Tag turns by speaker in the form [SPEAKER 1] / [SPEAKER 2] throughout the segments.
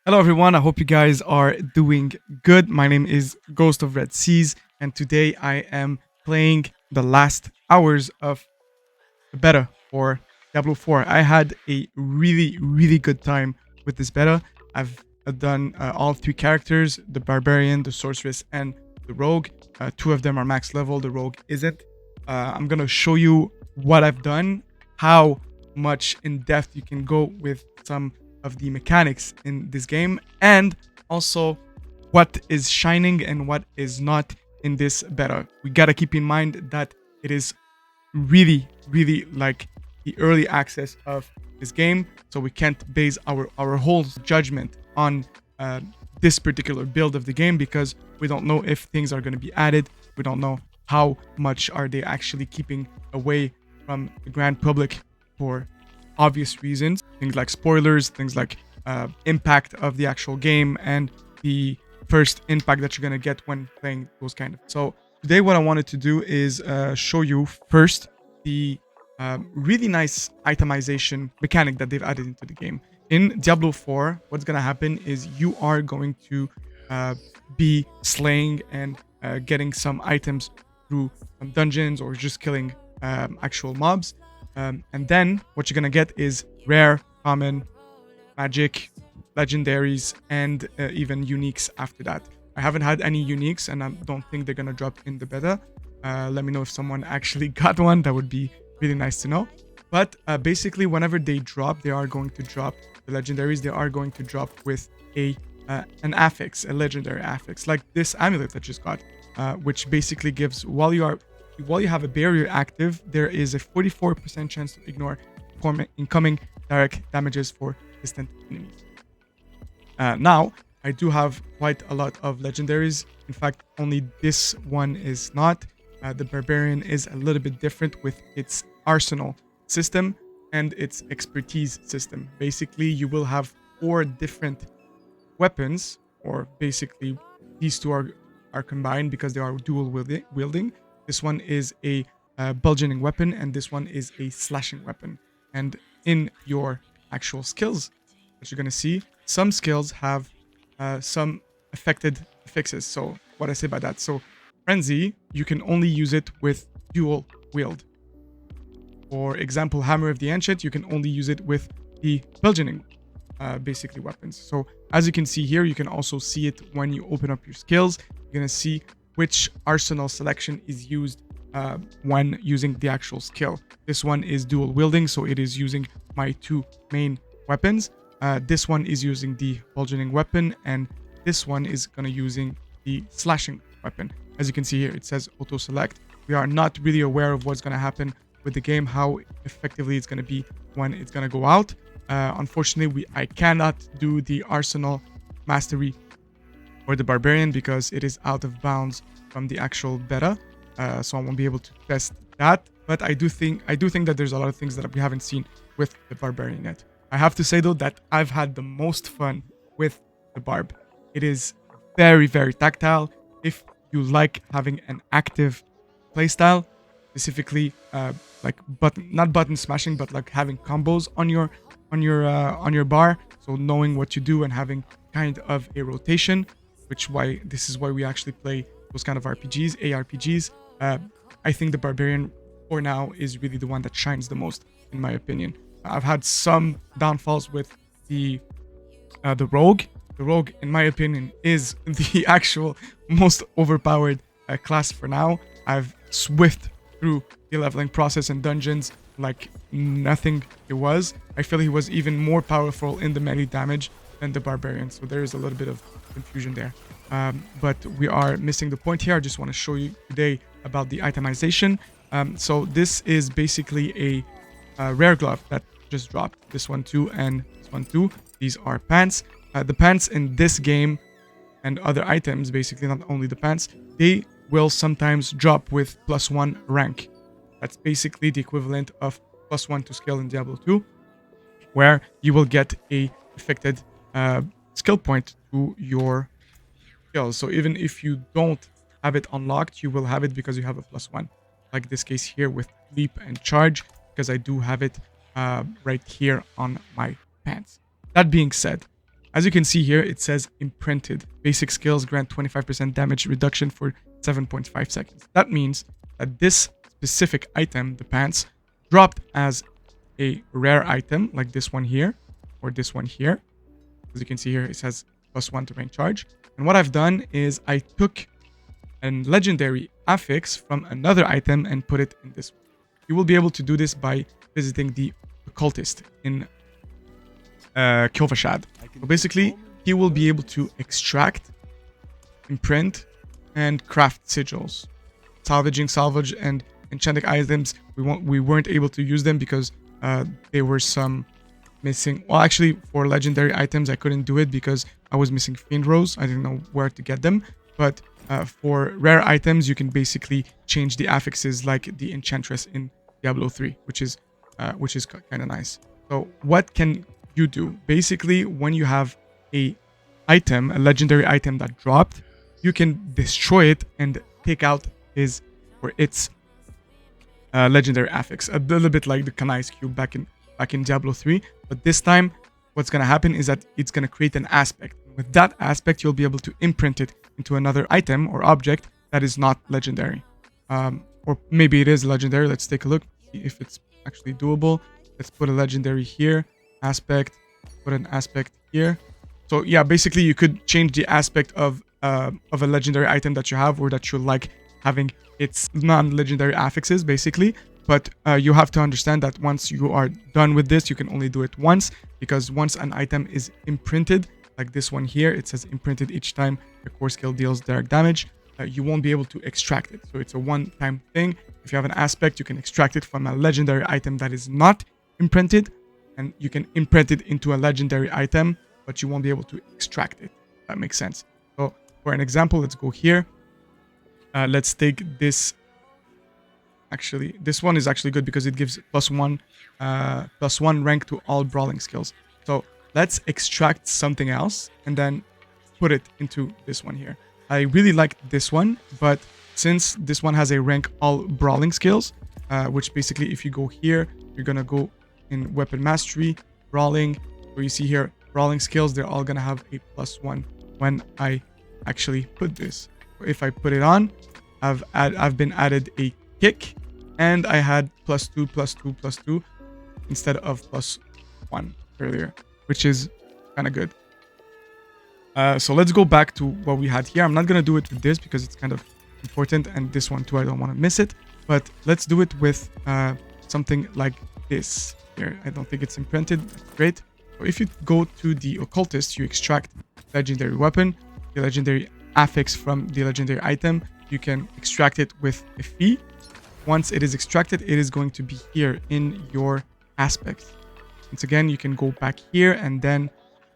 [SPEAKER 1] Hello, everyone. I hope you guys are doing good. My name is Ghost of Red Seas, and today I am playing the last hours of the beta for Diablo 4. I had a really good time with this beta. I've done all three characters: the Barbarian, the Sorceress, and the Rogue. Two of them are max level, the Rogue isn't. I'm gonna show you what I've done, how much in depth you can go with some of the mechanics in this game, and also what is shining and what is not in this beta. We gotta keep in mind that it is really like the early access of this game, so we can't base our whole judgment on uh, this particular build of the game because we don't know if things are going to be added. We don't know how much are they actually keeping away from the grand public for obvious reasons, things like spoilers, things like impact of the actual game, and the first impact that you're going to get when playing those kind of. So today what I wanted to do is show you first the really nice itemization mechanic that they've added into the game. In Diablo 4, what's going to happen is you are going to be slaying and getting some items through some dungeons or just killing actual mobs. And then what you're going to get is rare, common, magic, legendaries, and even uniques after that. I haven't had any uniques, and I don't think they're gonna drop in the beta. Let me know if someone actually got one. That would be really nice to know. But basically, whenever they drop, they are going to drop the legendaries. They are going to drop with a an affix, a legendary affix, like this amulet I just got, which basically gives while you have a barrier active, there is a 44% chance to ignore incoming direct damages for distant enemies. Now, I do have quite a lot of legendaries. In fact, only this one is not. The Barbarian is a little bit different with its arsenal system and its expertise system. Basically, you will have four different weapons, or basically, these two are combined because they are dual wielding. This one is a bludgeoning weapon, and this one is a slashing weapon. And in your actual skills that you're gonna see, some skills have some affected affixes. So what I say by that, so frenzy, you can only use it with dual wield. For example, hammer of the ancient, you can only use it with the bludgeoning basically weapons. So as you can see here, you can also see it when you open up your skills. You're gonna see which arsenal selection is used when using the actual skill. This one is dual wielding, so it is using my two main weapons. This one is using the bludgeoning weapon, and this one is gonna using the slashing weapon. As you can see here, it says auto select. We are not really aware of what's gonna happen with the game, how effectively it's gonna be when it's gonna go out. Unfortunately, I cannot do the arsenal mastery or the Barbarian because it is out of bounds from the actual beta, so I won't be able to test that. But I do think that there's a lot of things that we haven't seen with the Barbarian yet. I have to say though that I've had the most fun with the Barb. It is very tactile. If you like having an active playstyle, specifically like not button smashing, but like having combos on your bar, so knowing what you do and having kind of a rotation, this is why we actually play those kind of RPGs, ARPGs. I think the Barbarian for now is really the one that shines the most, in my opinion. I've had some downfalls with the Rogue. The Rogue, in my opinion, is the actual most overpowered class for now. I've swift through the leveling process and dungeons like nothing it was. I feel he was even more powerful in the melee damage than the Barbarian, so there is a little bit of confusion there. But we are missing the point here. I just want to show you today about the itemization. So this is basically a rare glove that just dropped. This one too, and this one too. These are pants. The pants in this game and other items, basically not only the pants, they will sometimes drop with +1 rank. That's basically the equivalent of +1 to skill in Diablo 2, where you will get a affected skill point to your skills. So even if you don't have it unlocked, you will have it because you have a +1. Like this case here with leap and charge, because I do have it right here on my pants. That being said, as you can see here, it says imprinted. Basic skills grant 25% damage reduction for 7.5 seconds. That means that this specific item, the pants, dropped as a rare item like this one here or this one here. As you can see here, it says +1 to rank charge. And what I've done is I took a legendary affix from another item and put it in this one. You will be able to do this by visiting the occultist in Kilvashad. So basically, he will be able to extract, imprint, and craft sigils. Salvage, and enchanting items. We weren't able to use them because there were some missing. Well, actually, for legendary items, I couldn't do it because I was missing Fiend Rose. I didn't know where to get them. But for rare items, you can basically change the affixes like the Enchantress in Diablo 3, which is kind of nice. So what can you do? Basically, when you have a legendary item that dropped, you can destroy it and take out its legendary affix, a little bit like the Kanai's cube back in Diablo 3. But this time, what's gonna happen is that it's gonna create an aspect. With that aspect, you'll be able to imprint it into another item or object that is not legendary, or maybe it is legendary. Let's take a look, see if it's actually doable. Let's put a legendary here, aspect, put an aspect here. So yeah, basically you could change the aspect of a legendary item that you have or that you like having its non-legendary affixes, basically. But you have to understand that once you are done with this, you can only do it once, because once an item is imprinted, like this one here, it says imprinted each time the core skill deals direct damage, you won't be able to extract it. So it's a one-time thing. If you have an aspect, you can extract it from a legendary item that is not imprinted, and you can imprint it into a legendary item, but you won't be able to extract it. That makes sense. So for an example, let's go here. Let's take this. Actually, this one is actually good because it gives +1 rank to all brawling skills. So let's extract something else and then put it into this one here. I really like this one, but since this one has a rank all brawling skills, which basically if you go here, you're gonna go in weapon mastery, brawling. So you see here, brawling skills, they're all gonna have a +1 when I actually put this. So if I put it on, I've been added a kick, and I had +2, +2, +2 instead of +1 earlier, which is kind of good. So let's go back to what we had here. I'm not gonna do it with this because it's kind of important, and this one too, I don't want to miss it. But let's do it with something like this here. I don't think it's imprinted. That's great. So if you go to the occultist, you extract legendary weapon, the legendary affix from the legendary item. You can extract it with a fee. Once it is extracted, it is going to be here in your aspect. Once again, you can go back here and then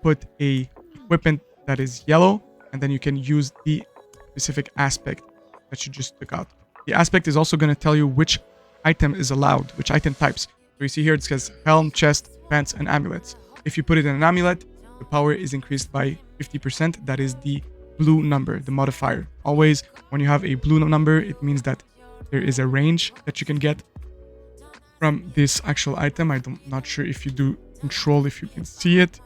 [SPEAKER 1] put a equipment that is yellow, and then you can use the specific aspect that you just took out. The aspect is also going to tell you which item is allowed, which item types. So you see here it says helm, chest, pants, and amulets. If you put it in an amulet, the power is increased by 50%. That is the blue number, the modifier. Always when you have a blue number, it means that there is a range that you can get from this actual item. I'm not sure if you do control, if you can see it.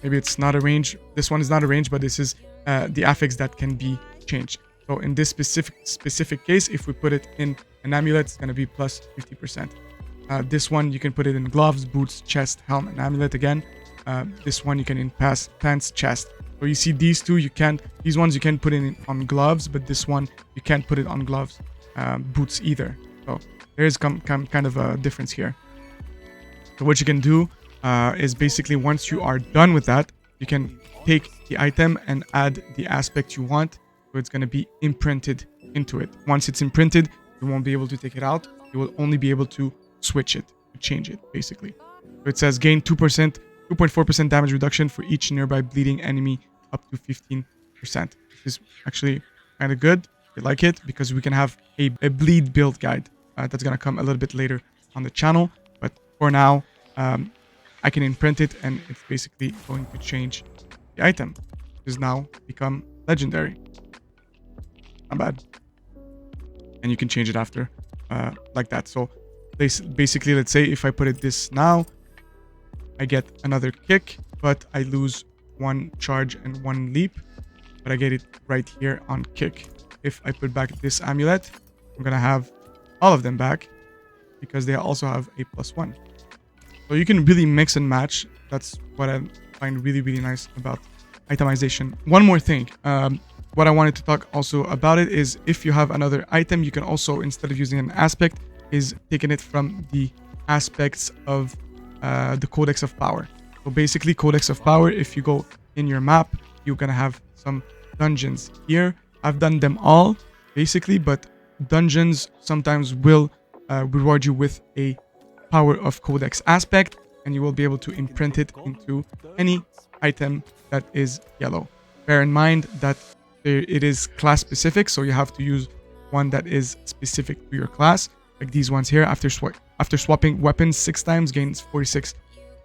[SPEAKER 1] Maybe it's not a range. This one is not a range, but this is the affix that can be changed. So in this specific case, if we put it in an amulet, it's going to be plus 50%. This one, you can put it in gloves, boots, chest, helm, and amulet again. This one, you can in pants, chest. So you see these two, these ones you can put in on gloves, but this one, you can't put it on gloves, boots either. So there is kind of a difference here. So what you can do is basically once you are done with that, you can take the item and add the aspect you want. So it's going to be imprinted into it. Once it's imprinted, you won't be able to take it out. You will only be able to switch it, to change it, basically. So it says gain 2.4% damage reduction for each nearby bleeding enemy up to 15%. This is actually kind of good. I like it because we can have a bleed build guide that's going to come a little bit later on the channel. But for now, I can imprint it, and it's basically going to change the item, which has now become legendary. Not bad. And you can change it after like that. So basically, let's say if I put it this now, I get another kick, but I lose 1 charge and 1 leap, but I get it right here on kick. If I put back this amulet, I'm gonna have all of them back because they also have a +1. So you can really mix and match. That's what I find really, really nice about itemization. One more thing. What I wanted to talk also about it is if you have another item, you can also, instead of using an aspect, is taking it from the aspects of the Codex of Power. So basically, Codex of Power, if you go in your map, you're going to have some dungeons here. I've done them all, basically, but dungeons sometimes will reward you with a Power of Codex aspect, and you will be able to imprint it into any item that is yellow. Bear in mind that it is class specific, so you have to use one that is specific to your class, like these ones here. After swapping weapons 6 times, gains 46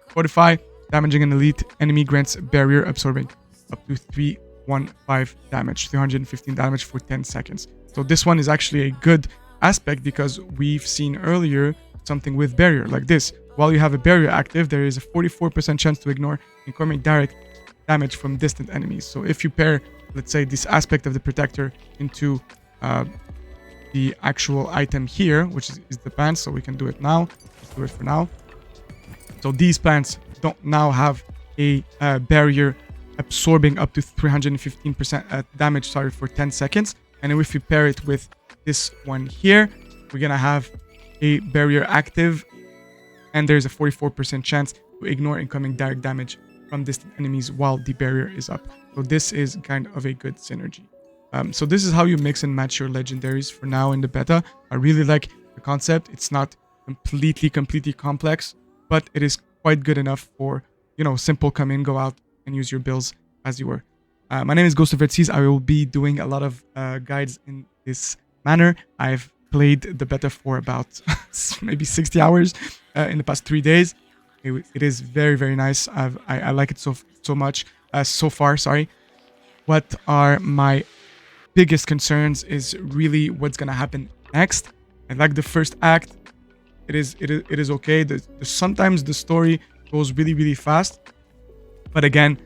[SPEAKER 1] fortify, damaging an elite enemy, grants barrier absorbing up to 315 damage, 315 damage for 10 seconds. So this one is actually a good aspect because we've seen earlier something with barrier like this. While you have a barrier active, there is a 44% chance to ignore incoming direct damage from distant enemies. So if you pair, let's say, this aspect of the protector into the actual item here, which is the pants, so we can do it now. Let's do it for now. So these pants don't now have a barrier absorbing up to 315% damage, for 10 seconds. And if you pair it with this one here, we're gonna have a barrier active, and there's a 44% chance to ignore incoming direct damage from distant enemies while the barrier is up. So this is kind of a good synergy. So this is how you mix and match your legendaries for now in the beta. I really like the concept. It's not completely complex, but it is quite good enough for, you know, simple come in, go out, and use your builds as you were. My name is Ghost of Red Seas. I will be doing a lot of guides in this manner. I've played the beta for about maybe 60 hours in the past 3 days. It is very nice. I like it so much so far. Sorry. What are my biggest concerns is really what's gonna happen next. I like the first act. It is okay. Sometimes the story goes really fast, but again,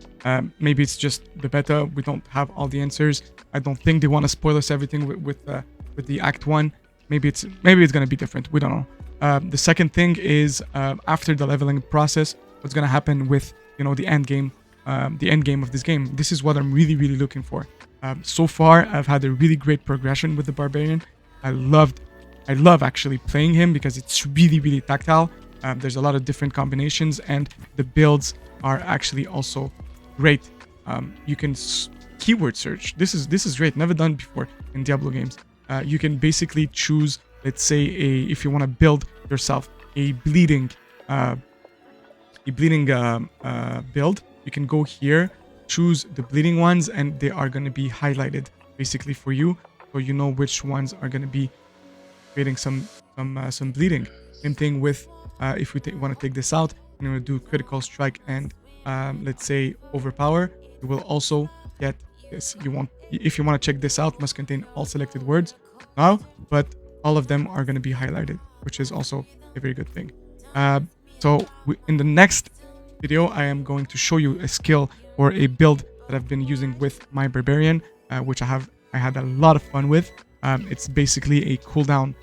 [SPEAKER 1] maybe it's just the beta. We don't have all the answers. I don't think they want to spoil us everything with the Act 1. Maybe it's gonna be different. We don't know. The second thing is after the leveling process, what's gonna happen with, you know, the end game of this game. This is what I'm really looking for. So far, I've had a really great progression with the Barbarian. I love actually playing him because it's really tactile. There's a lot of different combinations, and the builds are actually also great. You can keyword search. This is great. Never done before in Diablo games. You can basically choose, let's say, if you want to build yourself a bleeding build, you can go here, choose the bleeding ones, and they are going to be highlighted basically for you, so you know which ones are going to be creating some bleeding. Same thing with if we want to take this out and we're going to do critical strike and let's say overpower, you will also get this. If you want to check this out, must contain all selected words now, but all of them are going to be highlighted, which is also a very good thing. So in the next video, I am going to show you a skill or a build that I've been using with my Barbarian, which I had a lot of fun with. It's basically a cooldown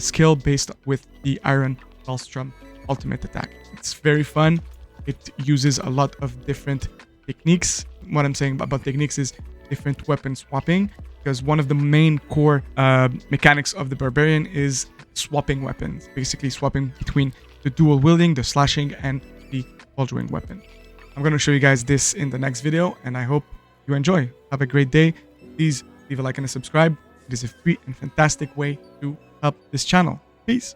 [SPEAKER 1] skill based with the Iron Maelstrom ultimate attack. It's very fun. It uses a lot of different techniques. What I'm saying about techniques is different weapon swapping, because one of the main core mechanics of the Barbarian is swapping weapons, basically swapping between the dual wielding, the slashing, and the bulgering weapon. I'm going to show you guys this in the next video, and I hope you enjoy. Have a great day. Please leave a like and a subscribe. It is a free and fantastic way to help this channel. Peace.